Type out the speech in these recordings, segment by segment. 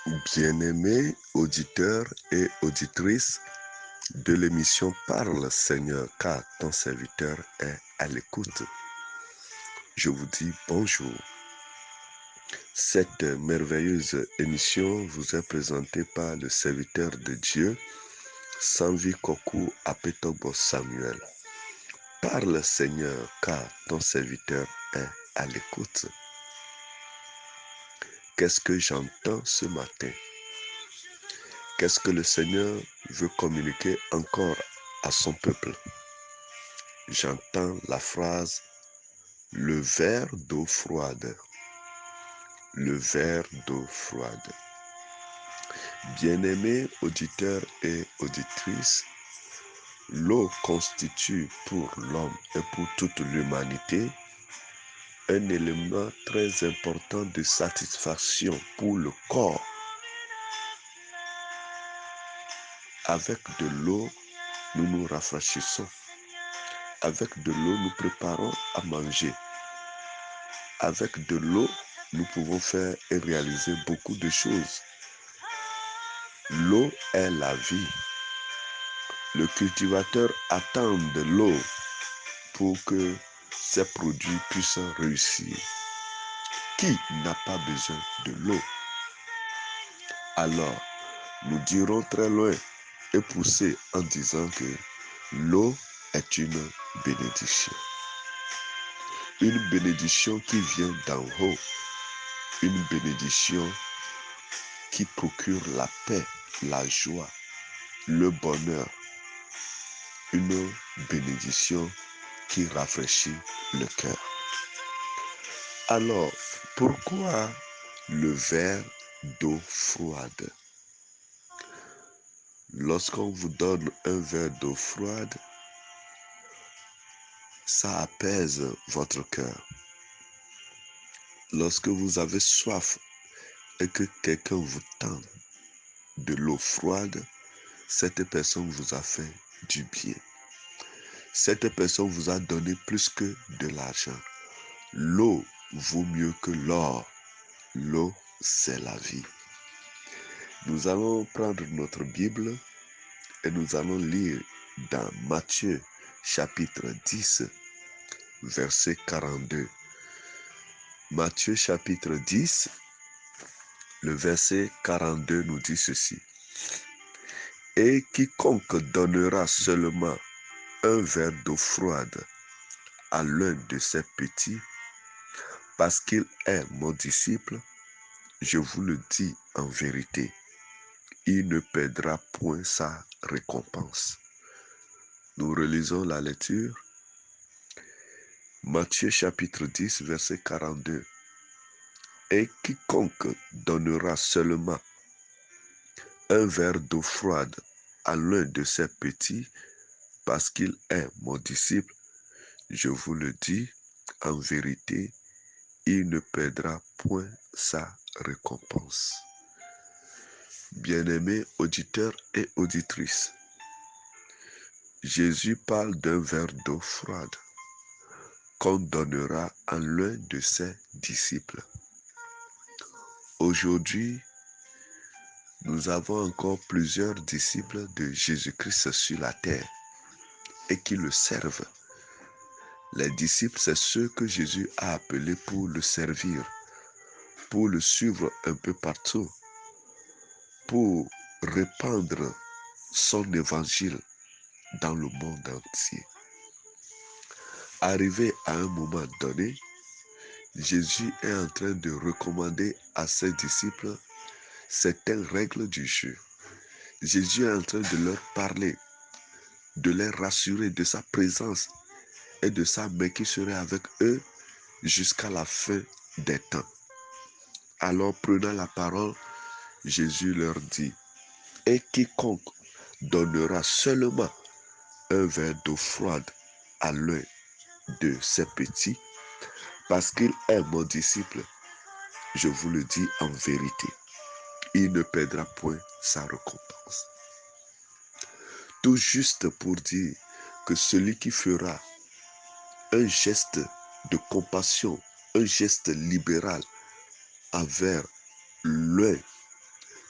Bien-aimés auditeurs et auditrices de l'émission Parle Seigneur, car ton serviteur est à l'écoute. Je vous dis bonjour. Cette merveilleuse émission vous est présentée par le serviteur de Dieu, Sanvi Kokou Apetobo Samuel. Parle Seigneur, car ton serviteur est à l'écoute. Qu'est-ce que j'entends ce matin? Qu'est-ce que le Seigneur veut communiquer encore à son peuple? J'entends la phrase « le verre d'eau froide ». Le verre d'eau froide. Bien-aimés auditeurs et auditrices, l'eau constitue pour l'homme et pour toute l'humanité un élément très important de satisfaction pour le corps. Avec de l'eau, nous nous rafraîchissons. Avec de l'eau, nous préparons à manger. Avec de l'eau, nous pouvons faire et réaliser beaucoup de choses. L'eau est la vie. Le cultivateur attend de l'eau pour que ses produits puissent réussir. Qui n'a pas besoin de l'eau? Alors, nous dirons très loin et pousser en disant que l'eau est une bénédiction. Une bénédiction qui vient d'en haut. Une bénédiction qui procure la paix, la joie, le bonheur. Une bénédiction qui rafraîchit le cœur. Alors, pourquoi le verre d'eau froide? Lorsqu'on vous donne un verre d'eau froide, ça apaise votre cœur. Lorsque vous avez soif et que quelqu'un vous tend de l'eau froide, cette personne vous a fait du bien. Cette personne vous a donné plus que de l'argent. L'eau vaut mieux que l'or. L'eau, c'est la vie. Nous allons prendre notre Bible et nous allons lire dans Matthieu chapitre 10, verset 42. Matthieu chapitre 10, le verset 42 nous dit ceci. Et quiconque donnera seulement un verre d'eau froide à l'un de ses petits, parce qu'il est mon disciple, je vous le dis en vérité, il ne perdra point sa récompense. Nous relisons la lecture. Matthieu chapitre 10, verset 42. Et quiconque donnera seulement un verre d'eau froide à l'un de ses petits, parce qu'il est mon disciple, je vous le dis en vérité, il ne perdra point sa récompense. Bien-aimés auditeurs et auditrices, Jésus parle d'un verre d'eau froide qu'on donnera à l'un de ses disciples. Aujourd'hui, nous avons encore plusieurs disciples de Jésus-Christ sur la terre et qui le servent. Les disciples, c'est ceux que Jésus a appelés pour le servir, pour le suivre un peu partout, pour répandre son évangile dans le monde entier. Arrivé à un moment donné, Jésus est en train de recommander à ses disciples certaines règles du jeu. Jésus est en train de leur parler, de les rassurer de sa présence et de sa main qui serait avec eux jusqu'à la fin des temps. Alors, prenant la parole, Jésus leur dit, « Et quiconque donnera seulement un verre d'eau froide à l'un de ses petits, parce qu'il est mon disciple, je vous le dis en vérité, il ne perdra point sa récompense. » Tout juste pour dire que celui qui fera un geste de compassion, un geste libéral envers l'un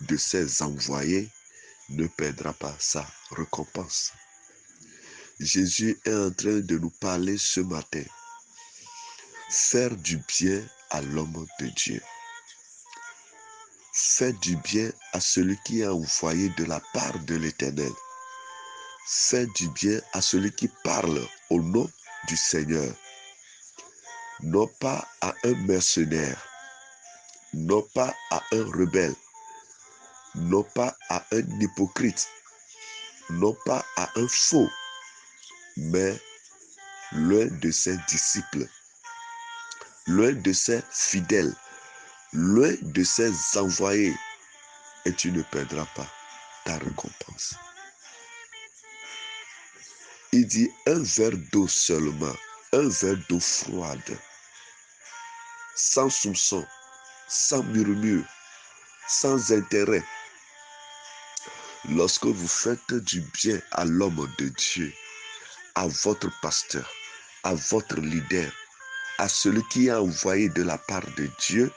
de ses envoyés ne perdra pas sa récompense. Jésus est en train de nous parler ce matin. Faire du bien à l'homme de Dieu. Faire du bien à celui qui est envoyé de la part de l'Éternel. Faire du bien à celui qui parle au nom du Seigneur. Non pas à un mercenaire, non pas à un rebelle, non pas à un hypocrite, non pas à un faux, mais l'un de ses disciples, l'un de ses fidèles, l'un de ses envoyés, et tu ne perdras pas ta récompense. Il dit un verre d'eau seulement, un verre d'eau froide, sans soupçon, sans murmure, sans intérêt. Lorsque vous faites du bien à l'homme de Dieu, à votre pasteur, à votre leader, à celui qui est envoyé de la part de Dieu,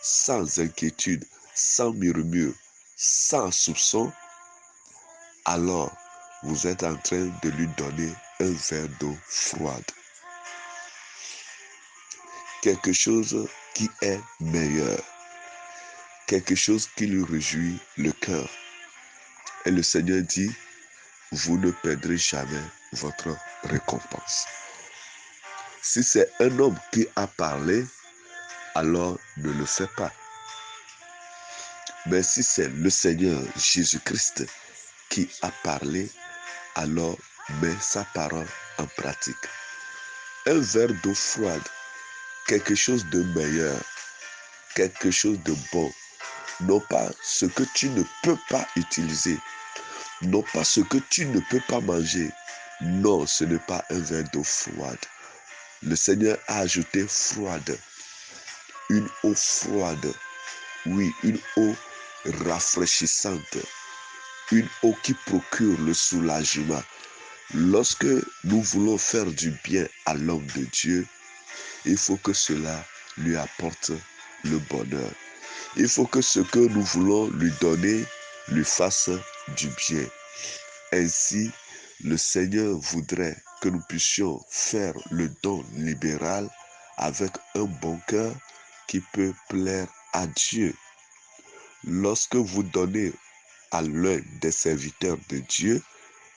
sans inquiétude, sans murmure, sans soupçon, alors vous êtes en train de lui donner un verre d'eau froide. Quelque chose qui est meilleur, quelque chose qui lui réjouit le cœur. Et le Seigneur dit, vous ne perdrez jamais votre récompense. Si c'est un homme qui a parlé, alors ne le fais pas. Mais si c'est le Seigneur Jésus-Christ qui a parlé, alors mets sa parole en pratique. Un verre d'eau froide, quelque chose de meilleur, quelque chose de bon. Non pas ce que tu ne peux pas utiliser, non pas ce que tu ne peux pas manger. Non, ce n'est pas un verre d'eau froide. Le Seigneur a ajouté froide, une eau froide. Oui, une eau rafraîchissante, une eau qui procure le soulagement. Lorsque nous voulons faire du bien à l'homme de Dieu, il faut que cela lui apporte le bonheur. Il faut que ce que nous voulons lui donner lui fasse du bien. Ainsi, le Seigneur voudrait que nous puissions faire le don libéral avec un bon cœur qui peut plaire à Dieu. Lorsque vous donnez à l'un des serviteurs de Dieu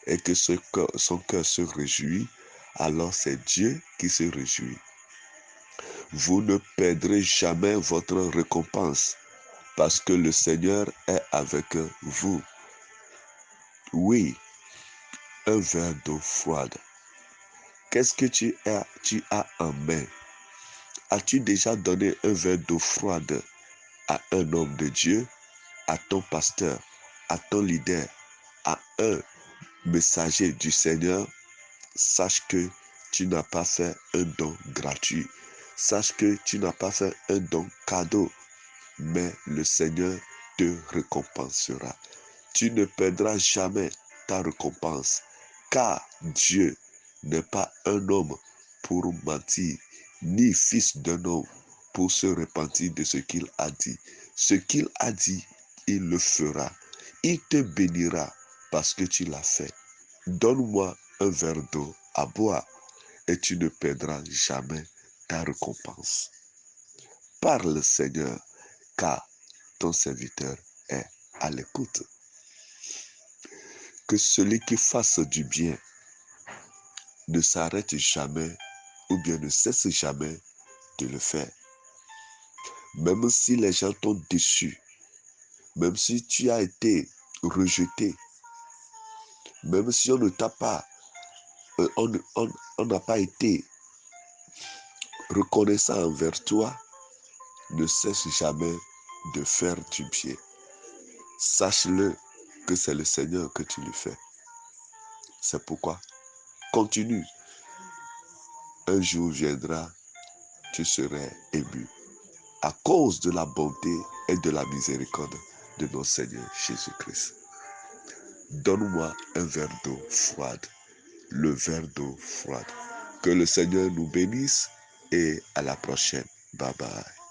et que son cœur se réjouit, alors c'est Dieu qui se réjouit. Vous ne perdrez jamais votre récompense parce que le Seigneur est avec vous. Oui, un verre d'eau froide. Qu'est-ce que tu as en main? As-tu déjà donné un verre d'eau froide à un homme de Dieu, à ton pasteur, à ton leader, à un messager du Seigneur? Sache que tu n'as pas fait un don gratuit. Sache que tu n'as pas fait un don cadeau. Mais le Seigneur te récompensera. Tu ne perdras jamais ta récompense, car Dieu n'est pas un homme pour mentir, ni fils d'un homme pour se repentir de ce qu'il a dit. Ce qu'il a dit, il le fera. Il te bénira parce que tu l'as fait. Donne-moi un verre d'eau à boire et tu ne perdras jamais ta récompense. Parle, Seigneur, car ton serviteur est à l'écoute. Que celui qui fasse du bien ne s'arrête jamais ou bien ne cesse jamais de le faire. Même si les gens t'ont déçu, même si tu as été rejeté, même si on ne t'a pas, on n'a pas été reconnaissant envers toi, ne cesse jamais de faire du bien. Sache-le que c'est le Seigneur que tu lui fais. C'est pourquoi continue. Un jour viendra, tu serais ému à cause de la bonté et de la miséricorde de notre Seigneur Jésus-Christ. Donne-moi un verre d'eau froide, le verre d'eau froide. Que le Seigneur nous bénisse et à la prochaine. Bye bye.